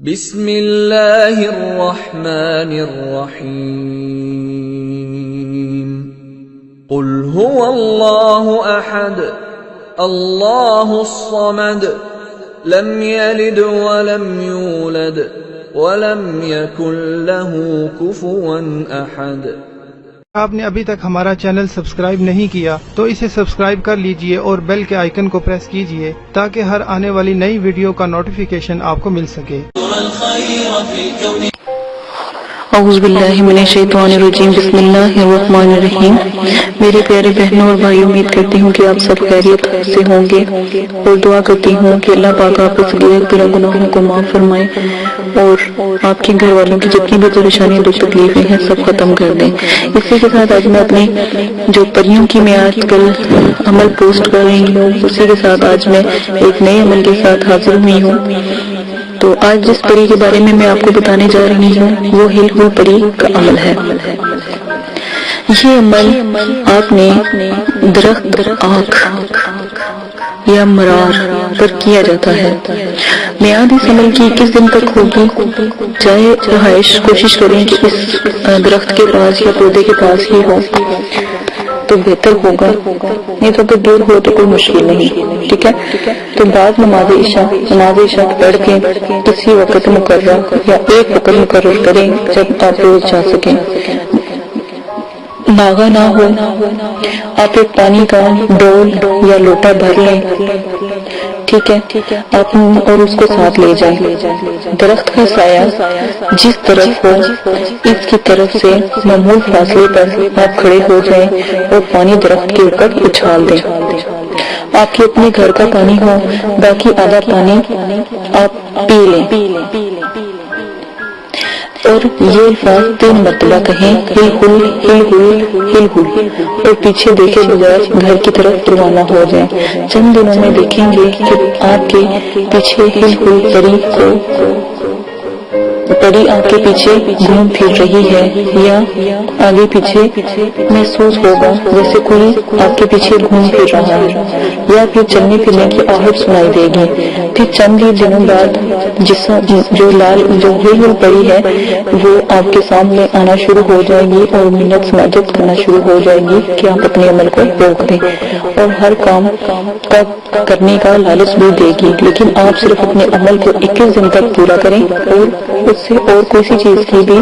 بسم اللہ الرحمن الرحیم قل هو اللہ احد اللہ الصمد لم یلد ولم یولد ولم یکن له کفوا احد۔ آپ نے ابھی تک ہمارا چینل سبسکرائب نہیں کیا تو اسے سبسکرائب کر لیجئے اور بیل کے آئیکن کو پریس کیجئے تاکہ ہر آنے والی نئی ویڈیو کا نوٹیفیکیشن آپ کو مل سکے۔ اعوذ باللہ من الشیطان الرجیم، بسم اللہ الرحمن الرحیم۔ میرے پیارے بہنوں اور بھائی، امید کرتی ہوں کہ آپ سب خیریت سے ہوں گے اور دعا کرتی ہوں کہ اللہ پاک آپ کے صغیر کبیرہ گناہوں کو معاف فرمائے اور آپ کے گھر والوں کی جتنی بھی پریشانیاں دکھ تکلیفیں ہیں سب ختم کر دیں۔ اسی کے ساتھ آج میں اپنی جو پریوں کی میں آج کل عمل پوسٹ کر رہی ہوں، اسی کے ساتھ آج میں ایک نئے عمل کے ساتھ حاضر ہوئی ہوں۔ تو آج جس پری کے بارے میں آپ کو بتانے جا رہی ہوں وہ ہل ہل پری کا عمل ہے۔ یہ عمل آپ نے درخت آنکھ یا مرار پر کیا جاتا ہے۔ میعاد اس عمل کی 21 دن تک ہوگی۔ چاہے رہائش کوشش کریں کہ اس درخت کے پاس یا پودے کے پاس ہی ہو تو بہتر ہوگا، نہیں تو دور ہو تو کوئی مشکل نہیں، ٹھیک ہے۔ تو بعد نماز عشاء پڑھ کے کسی وقت مقررہ یا ایک وقت مقرر کریں جب آپ روز جا سکیں۔ ناغہ نہ ہو، آپ ایک پانی کا ڈول یا لوٹا بھر لیں، ٹھیک ہے، آپ اور اس کو ساتھ لے جائیں۔ درخت کا سایہ جس طرف ہو اس کی طرف سے معمول فاصلے پر آپ کھڑے ہو جائیں اور پانی درخت کے اوپر اچھال دیں۔ آپ کے اپنے گھر کا پانی ہو، باقی آدھا پانی آپ پی لیں اور یہ الفاظ 3 مرتبہ کہیں، ہل ہل ہل ہل ہل ہل، اور پیچھے دیکھے بغیر گھر کی طرف روانہ ہو جائیں۔ چند دنوں میں دیکھیں گے کہ آپ کے پیچھے ہل ہل پری آپ کے پیچھے گھوم پھر رہی ہے یا آگے پیچھے محسوس ہوگا جیسے کوئی آپ کے پیچھے گھوم پھر رہا ہے، یا پھر چلنے پھرنے کی آہٹ سنائی دے گی۔ پھر چند ہی دنوں بعد جو ہل ہل پری ہے وہ آپ کے سامنے آنا شروع ہو جائے گی اور منت سماجت کرنا شروع ہو جائے گی کہ آپ اپنے عمل کو روک دیں، اور ہر کام کا کرنے کا لالچ بھی دے گی، لیکن آپ صرف اپنے عمل کو 21 دن تک پورا کریں اور اس سے اور کوئی سی چیز کی بھی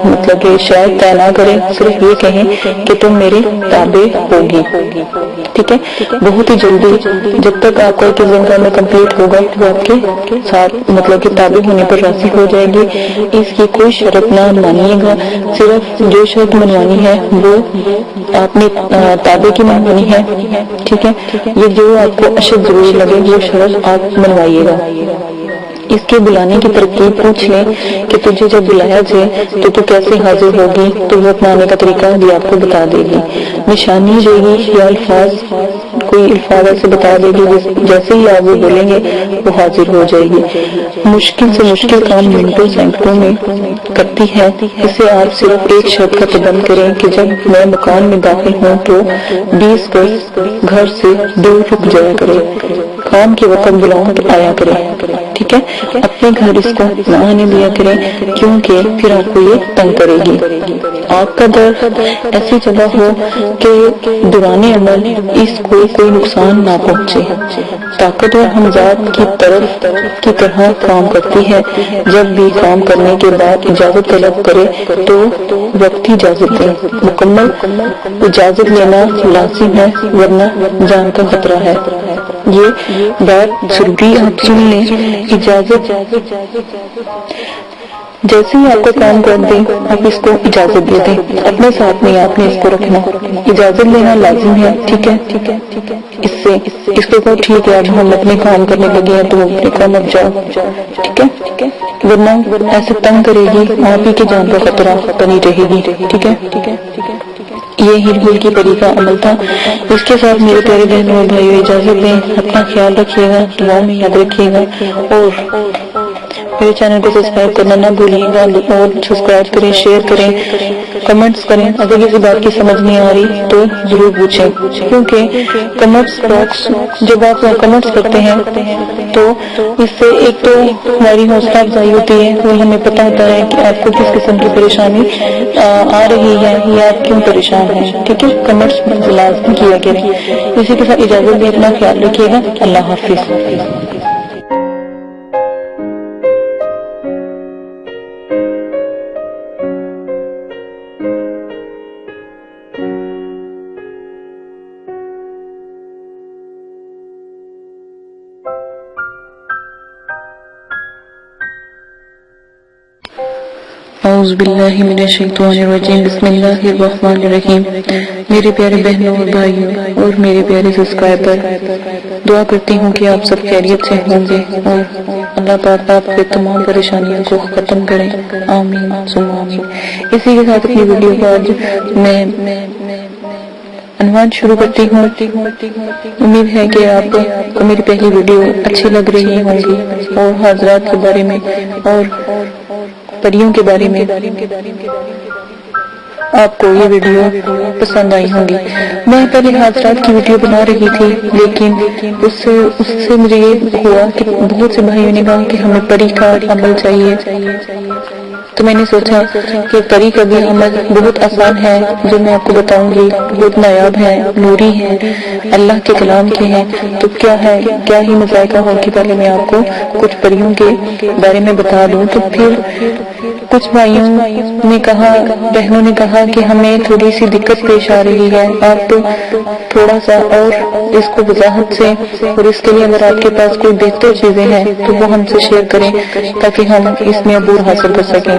مطلب کہ شاید طے نہ کریں، صرف یہ کہیں کہ تم میرے تابع ہوگی، ٹھیک ہے۔ بہت ہی جلدی جب تک آپ کا 21 دن کا عمل کمپلیٹ ہوگا وہ آپ کے ساتھ مطلب کہ تابع ہونے پر راضی ہو جائے گی۔ اس کی کوئی شرط نہ مانیے گا، صرف جو شرط منوانی ہے وہ آپ نے تابع کی منوانی ہے، ٹھیک ہے۔ یہ جو آپ کو اشد ضروری لگے وہ شرط آپ منوائیے گا۔ اس کے بلانے کی ترکیب پوچھ لیں کہ تجھے جب بلایا جائے تو تو کیسے حاضر ہوگی، تو وہ اپنے آنے کا طریقہ بھی آپ کو بتا دے گی۔ نشانی دے گی یا کوئی الفاظ ایسے بتا دے گی جیسے ہی آپ وہ بولیں گے وہ حاضر ہو جائے گی۔ مشکل سے مشکل کام منٹوں سیکنڈوں میں کرتی ہے۔ اسے آپ صرف ایک شرط کا پابند کریں کہ جب میں مکان میں داخل ہوں تو 20 گز گھر سے دور رک جایا کرے، کام کے وقت بلاؤں تو آیا کرے، ٹھیک ہے۔ اپنے گھر اس کو نہ آنے دیا کریں کیونکہ پھر آپ کو یہ تنگ کرے گی۔ آپ کا در ایسی جگہ ہو کہ دوران عمل اس کو کوئی نقصان نہ پہنچے۔ طاقتور حمزاد کی طرح کام کرتی ہے۔ جب بھی کام کرنے کے بعد اجازت طلب کرے تو وقتی اجازت دیں۔ مکمل اجازت لینا لازم ہے ورنہ جان کا خطرہ ہے۔ یہ بات ضروری آپ سن لیں۔ اجازت جیسے ہی آپ کو کام کر دیں آپ اس کو اجازت دے دیں، اپنے ساتھ میں آپ نے اس کو رکھنا، اجازت لینا لازم ہے، ٹھیک ہے۔ اس کو کہو ٹھیک ہے اب ہم اپنے کام کرنے لگے ہیں تو اپنے کام اب جاؤ، ٹھیک ہے، ورنہ ایسے تنگ کرے گی آپ ہی کی جان کا خطرہ بنی رہے گی، ٹھیک ہے۔ یہ ہل ہل کی پری کا عمل تھا۔ اس کے ساتھ میرے پیارے بہنوں اور بھائیوں اجازت دیں، اپنا خیال رکھیے گا، دعاؤں میں یاد رکھیے گا اور میرے چینل کو سبسکرائب کرنا نہ بھولیے گا، اور سبسکرائب کریں، شیئر کریں، کمنٹس کریں۔ اگر کسی بات کی سمجھ نہیں آ رہی تو ضرور پوچھیں، کیونکہ کمنٹس باکس جب آپ کمنٹس کرتے ہیں تو اس سے ایک تو ہماری حوصلہ افزائی ہوتی ہے، اور ہمیں پتہ ہوتا ہے کہ آپ کو کس قسم کی پریشانی آ رہی ہے یا آپ کیوں پریشان ہیں۔ ٹھیک ہے، کمنٹس لازمی کیا کریں۔ اسی کے ساتھ اجازت بھی، اپنا خیال رکھیے گا۔ اللہ حافظ۔ اعوذ باللہ من الشیطان الرجیم، بسم اللہ الرحمن الرحیم۔ میرے پیارے بہنوں اور بھائیوں اور میرے پیارے سبسکرائبر، دعا کرتی ہوں کہ آپ سب خیریت سے ہوں گے اور اللہ پاک آپ کے تمام پریشانیوں کو ختم کریں، آمین ثم آمین۔ اسی کے ساتھ اپنی ویڈیو کو آج میں عنوان شروع کرتی ہوں۔ امید ہے کہ آپ کو میری پہلی ویڈیو اچھی لگ رہی ہوں گی، اور حضرات کے بارے میں اور پریوں کے بارے میں آپ کو یہ ویڈیو پسند آئی ہوں گی۔ میں پہلے حضرات کی ویڈیو بنا رہی تھی، لیکن اس سے مجھے یہ ہوا کہ بہت سے بھائیوں نے کہا کہ ہمیں پری کا عمل چاہیے، تو میں نے سوچا کہ پری کا بھی عمل بہت آسان ہے، جو میں آپ کو بتاؤں گی، بہت نایاب ہے، نوری ہے، اللہ کے کلام کے ہیں، تو کیا ہے، کیا ہی مذائقہ ہو کہ پہلے میں آپ کو کچھ پریوں کے بارے میں بتا دوں۔ تو پھر کچھ بھائیوں نے کہا، بہنوں نے کہا کہ ہمیں تھوڑی سی دقت پیش آ رہی ہے، آپ تھوڑا سا اور اس کو وضاحت سے، اور اس کے لیے اگر آپ کے پاس کوئی بہتر چیزیں ہیں تو وہ ہم سے شیئر کریں تاکہ ہم اس میں عبور حاصل کر سکیں۔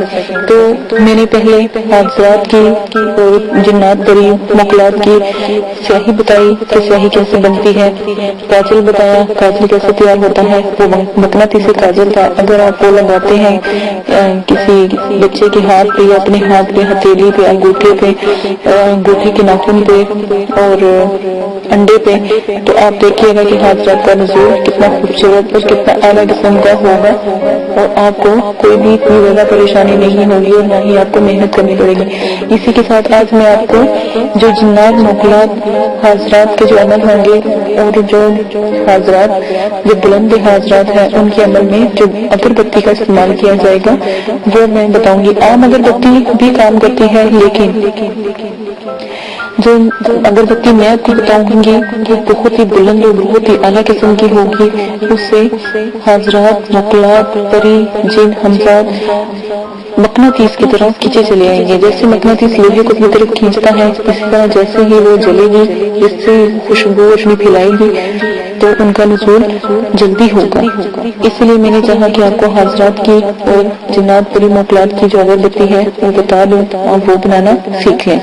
تو میں نے پہلے حادثات کی اور جنات پری مقلات کی سیاہی بتائی کہ سیاہی کیسے بنتی ہے، کاجل بتایا کاجل کیسے تیار ہوتا ہے، وہ مقناطیسی کاجل تھا، اگر آپ وہ لگاتے ہیں کسی بچے کے ہاتھ پہ یا اپنے ہاتھ پہ، ہتھیلی پہ، انگوٹھے پہ، انگوٹھے کے ناخن پہ اور انڈے پہ، تو آپ دیکھیے گا کہ حادثات کا نزول کتنا خوبصورت اور کتنا اعلیٰ قسم کا ہوگا، اور آپ کو کوئی بھی اتنی زیادہ پریشانی نہیں ہوگی اور نہ ہی آپ کو محنت کرنی پڑے گی۔ اسی کے ساتھ آج میں آپ کو جو جنات مقلات حاضرات کے جو عمل ہوں گے، اور جو حاضرات جو بلند حاضرات ہیں ان کے عمل میں جو اگربتی کا استعمال کیا جائے گا وہ میں بتاؤں گی۔ عام اگربتی بھی کام کرتی ہے، لیکن جو اگربتی میں آپ کو بتاؤں گی وہ بہت ہی بلند اور بہت ہی اعلیٰ قسم کی ہوگی، اس سے حاضرات مقلات پری جن حمزاد مقناطیس کی طرف کھینچے چلے آئیں گے۔ جیسے مقناطیس لوہے کو اپنی طرف کھینچتا ہے، اس طرح جیسے ہی وہ جلے گی، جس سے خوشبو اپنی پھیلائے گی، تو ان کا نزول جلدی ہوگا۔ اس لیے میں نے چاہا کہ آپ کو حاضرات کی اور جنات پری مقلات کی جو اگربتی ہے وہ بتا دوں، اور وہ بنانا سیکھ لیں۔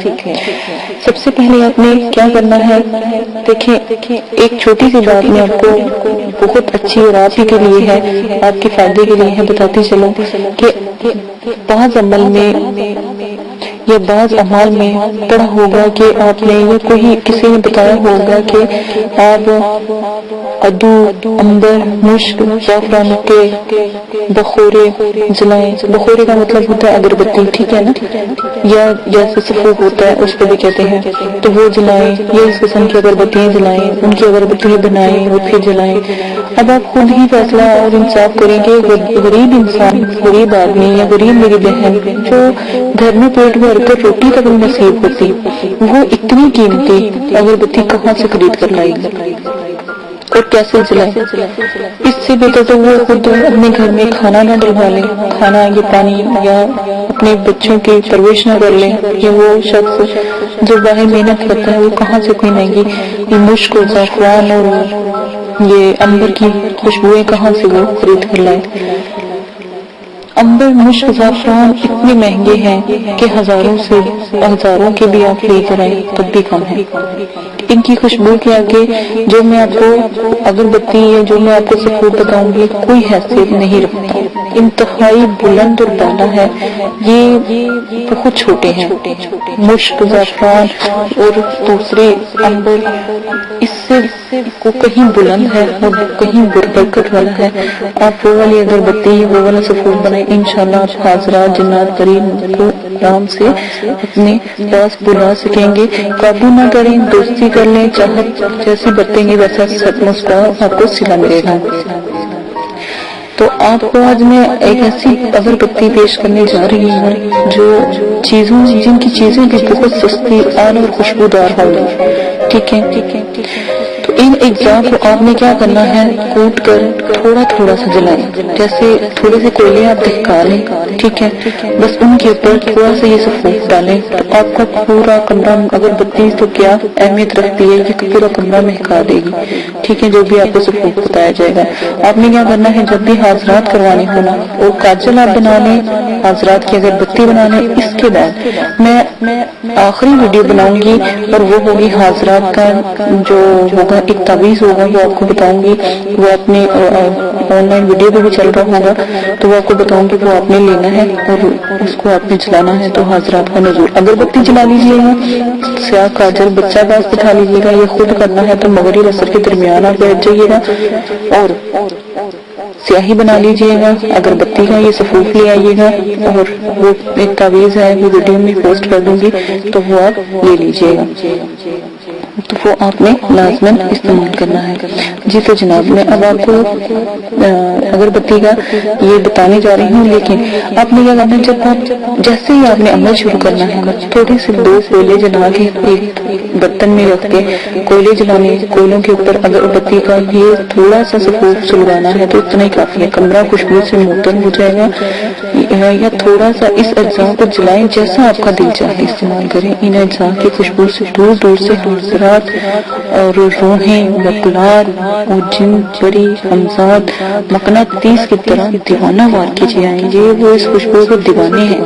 سب سے پہلے آپ نے کیا کرنا ہے، دیکھیں ایک چھوٹی سی بات میں آپ کو بہت اچھی اور آپ ہی کے لیے ہے، آپ کے فائدے کے لیے ہے، بتاتی چلوں کہ بعض عمل میں یا بعض اعمال میں پڑھا ہوگا کہ آپ نے یا کوئی کسی نے بتایا ہوگا کہ آپ ادو، عنبر، مشک، زعفران کے بخورے جلائیں۔ بخورے کا مطلب ہوتا ہے اگربتی، ٹھیک ہے نا، یا جیسے سفوف ہوتا ہے اس پہ بھی کہتے ہیں، تو وہ جلائیں، یا اس قسم کی اگربتیاں جلائیں، ان کی اگربتیاں بنائیں اور پھر جلائیں۔ اب آپ خود ہی فیصلہ اور انصاف کریں گے، غریب انسان، غریب آدمی یا غریب میری بہن جو گھر میں پیٹ بھر کر روٹی تک نصیب ہوتی، وہ اتنی قیمتی اگربتی کہاں سے خرید کر لائے گی اور کیسے جلائے؟ اس سے بہتر تو وہ خود اپنے گھر میں کھانا نہ ڈلوا لیں، کھانا یا پانی، یا اپنے بچوں کی پرورش نہ کر لیں، یا وہ شخص جو باہر محنت کرتا ہے وہ کہاں سے کوئی مہنگی یہ مشک اور زعفران اور یہ عنبر کی خوشبوئیں کہاں سے وہ خرید کر لائے۔ عنبر، مشک، زعفران اتنے مہنگے ہیں کہ ہزاروں کے بھی آپ لے کر آئیں تب بھی کم ہے۔ ان کی خوشبو کے آگے جو میں آپ کو اگربتی یا جو میں آپ کو سفور بتاؤں گی کوئی حیثیت نہیں رکھتا. انتہائی بلند اور بالا ہے. یہ بہت چھوٹے ہیں. مشک، زعفران اور دوسرے امبر اس سے کو کہیں بلند ہے اور کہیں برکت والا ہے. آپ وہ والی اگربتی وہ والا سفور بنائیں، انشاءاللہ آپ حاضرات جنات قریب کو آرام سے اپنے پاس بلا سکیں گے. قابو نہ کریں، دوستی کر لیں، چاہت جیسی برتیں گے ویسا سچ مسکرا آپ کو سلا ملے گا. تو آپ کو آج میں ایک ایسی اگربتی پیش کرنے جا رہی ہوں جو چیزوں جن کی چیزیں بھی بہت سستی اور خوشبودار ہوگی. ٹھیک ہے، تو ان اجزاء کو آپ نے کیا کرنا ہے، کوٹ کر تھوڑا تھوڑا سا جلائیں. جیسے تھوڑے سے کوئلے آپ دہکا لیں، ٹھیک ہے، بس ان کے اوپر تھوڑا سا یہ سفید ڈالیں. تو آپ کا پورا کمرہ اگربتی تو کیا اہمیت رکھتی ہے، یہ پورا کمرہ مہکا دے گی. ٹھیک ہے، جو بھی آپ کو سفید بتایا جائے گا. آپ نے کیا کرنا ہے، جب بھی حاضرات کروانے ہونا اور کاجل آپ بنا لیں، حاضرات کی اگربتی بنا لیں. اس کے بعد میں آخری ویڈیو بناؤں گی اور وہ ہوگی حاضرات کا جو ہوگا ایک تعویذ ہوگا وہ آپ کو بتاؤں گی. وہ اپنے آن لائن ویڈیو پہ بھی چل رہا ہوگا تو وہ آپ کو بتاؤں گی. وہ آپ نے لینا ہے اور اس کو آپ نے جلانا ہے. تو حاضرات کا نزول اگربتی جلا لیجیے گا، سیاہ کاجل بچہ پاس بٹھا لیجیے گا. یہ خود کرنا ہے تو مغرب عصر کے درمیان آپ بیٹھ جائیے گا اور سیاہی بنا لیجیے گا. اگربتی کا یہ سفوف لے آئیے گا اور وہ ایک تعویذ ہے وہ ویڈیو میں پوسٹ کر دوں گی تو وہ آپ لے لیجیے گا. تو وہ آپ نے لازماً استعمال کرنا ہے. جی تو جناب میں اب آپ کو اگربتی کا یہ بتانے جا رہی ہوں. لیکن آپ نے کیا کرنا ہے، جب آپ جیسے ہی آپ نے عمل شروع کرنا ہے تھوڑے سے 2 کوئلے جلا کے ایک برتن میں رکھ کے کوئلے جلانے، کوئلوں کے اوپر اگربتی کا یہ تھوڑا سا سفوف سلگانا ہے تو اتنا ہی کافی ہے. کمرہ خوشبو سے معطر ہو جائے گا. یا تھوڑا سا اس اجزاء کو جلائیں، جیسا آپ کا دل چاہے استعمال کریں. ان اجزاء کی خوشبو سے دور دور سے اثرات اور روحیں وکلات اور جن پری حمزاد مقناطیس کی طرح دیوانہ وار کیجیے آئیں گے. وہ اس خوشبو کے دیوانے ہیں.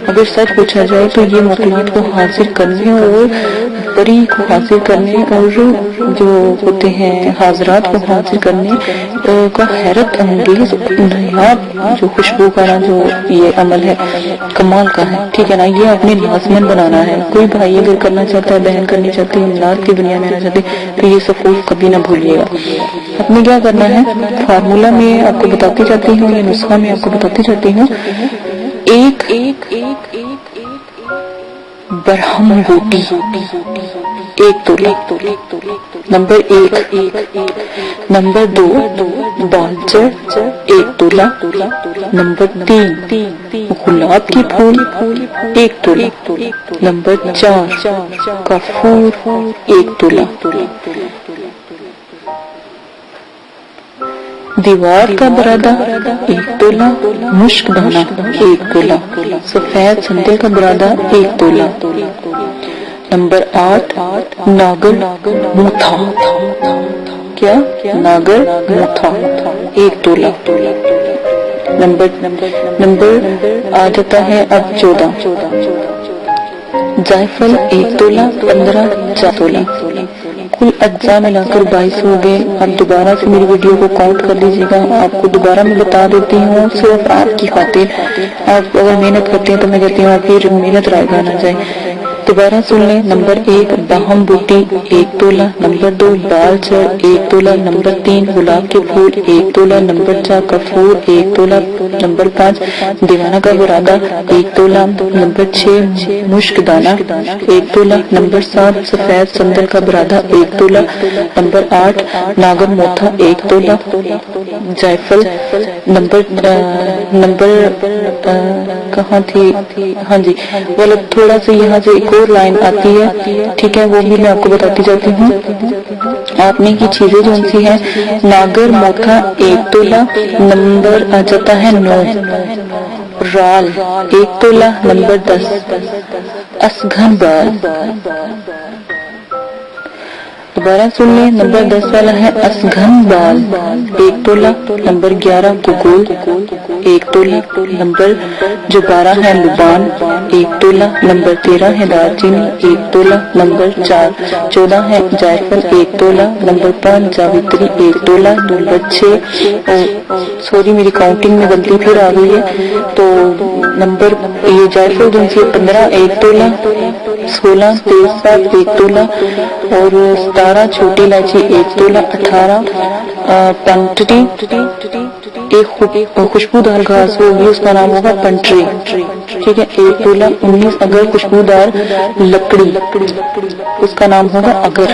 اگر سچ پوچھا جائے تو یہ مقناط کو حاصل کرنے اور پری کو حاصل کرنے اور جو ہوتے ہیں حاضرات کو حاصل کرنے کا حیرت انگیز نایاب جو خوشبو کا جو یہ عمل ہے کمال کا ہے. ٹھیک ہے نا، یہ اپنے لازمن بنانا ہے. کوئی بھائی اگر کرنا چاہتا ہے، بہن کرنی چاہتی ہے، املاک کی دنیا میں آنا چاہتے تو یہ سفوف کبھی نہ بھولیے گا. آپ نے کیا کرنا ہے، فارمولہ میں آپ کو بتاتی جاتی ہوں یا نسخہ میں آپ کو بتاتی جاتی ہوں. ایک برہم بوٹی 1 تولہ، نمبر 1. نمبر 2 بالچر 1 تولہ. نمبر 3 گلاب کے پھول 1 تولہ. نمبر 4 کافور 1 تولہ. دیوار کا برادہ 1 تولہ. مشک دانہ 1 تولہ. سفید سندل کا برادہ 1 تولہ. نمبر 8 ناگر موتھا. کیا؟ ناگر موتھا 1 تولہ. نمبر آ جاتا ہے اب 14. جائفل 1 تولہ. 15 4 تولہ. کل اجزاء ملا کر 22 ہو گئے. آپ دوبارہ سے میری ویڈیو کو کاؤنٹ کر لیجیے گا. آپ کو دوبارہ میں بتا دیتی ہوں صرف آپ کی خاطر. آپ اگر محنت کرتے ہیں تو میں کہتی ہوں آپ کی محنت رائے گا نہ جائے. دوبارہ سن لیں. نمبر 1 باہم بوٹی 1 تولہ. نمبر 2 بال چر 1 تولہ. نمبر 3 گلاب کے پھول 1 تولہ. نمبر 4 کفور 1 تولہ. نمبر 5 دیوانہ کا برادہ 1 تولہ. نمبر 6 مشک دانہ 1 تولہ. نمبر 7 سفید سندل کا برادہ 1 تولہ. نمبر 8 ناگر موتھا 1 تولہ. جائفل نمبر کہاں تھی، ہاں جی وہ تھوڑا سا یہاں سے ایک اور لائن آتی ہے. ٹھیک ہے، وہ بھی میں آپ کو بتاتی جاتی ہوں. آپ نے کی چیزیں جو سی ہیں، ناگر موتھا 1 تولہ. نمبر آ جاتا ہے 9. رال 1 تولہ. نمبر 10 اسگھن بال. دوبارہ سن لیں، نمبر 10 والا ہے اسگھن بال 1 تولہ، نمبر 11 گگول 1 تولہ، نمبر جو 12 ہے لبان 1 تولہ، نمبر 13 ہے دار چینی 1 تولہ، نمبر 14 ہے جائفل 1 تولہ، نمبر 5 جاوتری 1 تولہ، نمبر 6 سوری میری کاؤنٹنگ میں غلطی پھر آ گئی ہے، تو نمبر یہ جائفل جو ہے 15 1 تولہ، 16 تیز سات 1 تولہ، اور 17 چھوٹی الائچی 1 تولہ، 18 پنٹری ایک خوشبودار گھاس ہوگی اس کا نام ہوگا پنٹری، ٹھیک ہے 1 تولہ، 19 اگر خوشبودار لکڑی اس کا نام ہوگا اگر،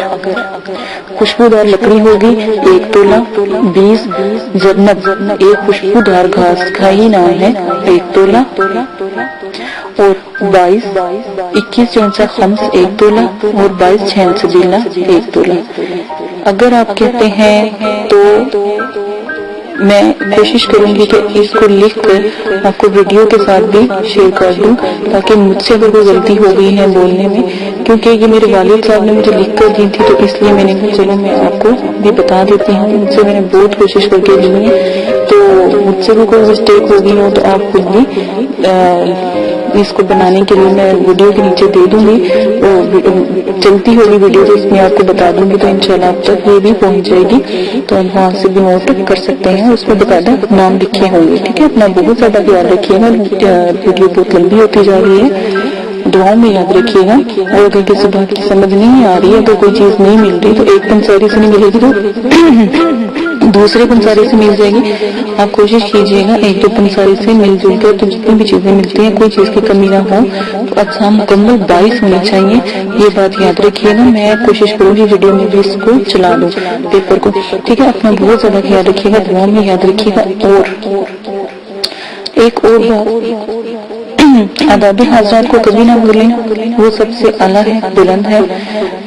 خوشبودار لکڑی ہوگی 1 تولہ، 20 جرنب ایک خوشبودار گھاس کا ہی نام ہے 1 تولہ، اور 21 چونسا خمس 1 تولہ، اور 22 چھین سجیلا 1 تولہ۔ اگر آپ کہتے ہیں تو میں کوشش کروں گی کہ اس کو لکھ کر آپ کو ویڈیو کے ساتھ بھی شیئر کر دوں، تاکہ مجھ سے اگر کوئی غلطی ہو گئی ہے بولنے میں، کیونکہ یہ میرے والد صاحب نے مجھے لکھ کر دی تھی، تو اس لیے میں نے کہا چلو میں آپ کو بھی بتا دیتی ہوں، مجھ سے میں نے بہت کوشش کر کے لی ہے، تو مجھ سے بھی کوئی مسٹیک ہوگی ہو تو آپ خود بھی اس کو بنانے کے لیے میں ویڈیو کے نیچے دے دوں گی، چلتی ہوگی ویڈیو تو اس میں آپ کو بتا دوں گی، تو انشاءاللہ آپ تک یہ بھی پہنچ جائے گی، تو آپ وہاں سے بھی نوٹ کر سکتے ہیں، اس میں باقاعدہ نام لکھے ہوں گے، ٹھیک ہے۔ اپنا بہت زیادہ خیال رکھیے گا، ویڈیو بہت لمبی ہوتی جا رہی ہے، دعاؤں میں یاد رکھیے گا، اور اگر کسی بات کی سمجھ نہیں آ رہی ہے، اگر کوئی چیز نہیں مل رہی تو ایک پنساری سے نہیں ملے گی تو دوسرے پنساری سے مل جائے گی، آپ کوشش کیجئے گا ایک دو پنساری سے مل جل کر، تو جتنی بھی چیزیں ملتی ہیں کوئی چیز کی کمی نہ ہو، تو اچھا مکمل 22 ہونی چاہیے، یہ بات یاد رکھیے گا۔ میں کوشش کروں گی ویڈیو میں بھی اس کو چلا دوں پیپر کو، ٹھیک ہے۔ اپنا بہت زیادہ خیال رکھیے گا، دعاؤں میں یاد رکھیے گا۔ اور ایک اور بات، آداب حضرات کو کبھی نہ بھولیں، وہ سب سے اعلیٰ ہے، بلند ہے،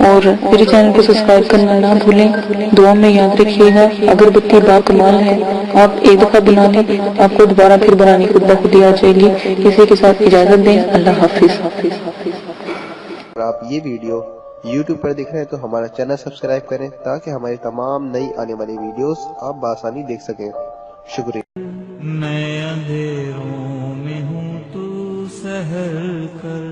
اور میرے چینل کو سبسکرائب کرنا نہ بھولیں، دعا میں یاد رکھیے گا۔ اگر بتی با کمال ہے، آپ ایک دفعہ بنا لیں، آپ کو دوبارہ پھر بنانی خود بخود آ جائے گی۔ اسی کے ساتھ اجازت دیں، اللہ حافظ۔ اگر آپ یہ ویڈیو YouTube پر دیکھ رہے ہیں تو ہمارا چینل سبسکرائب کریں تاکہ ہماری تمام نئی آنے والی ویڈیوز آپ بآسانی دیکھ سکیں۔ شکریہ۔ میں اندھیروں میں ہوں تو سحر کر،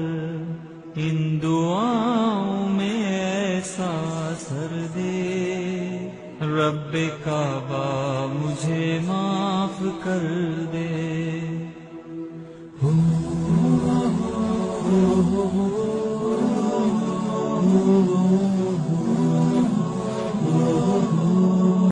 ان دعاؤں میں ایسا اثر دے، رب کعبہ مجھے معاف کر دے۔ Oh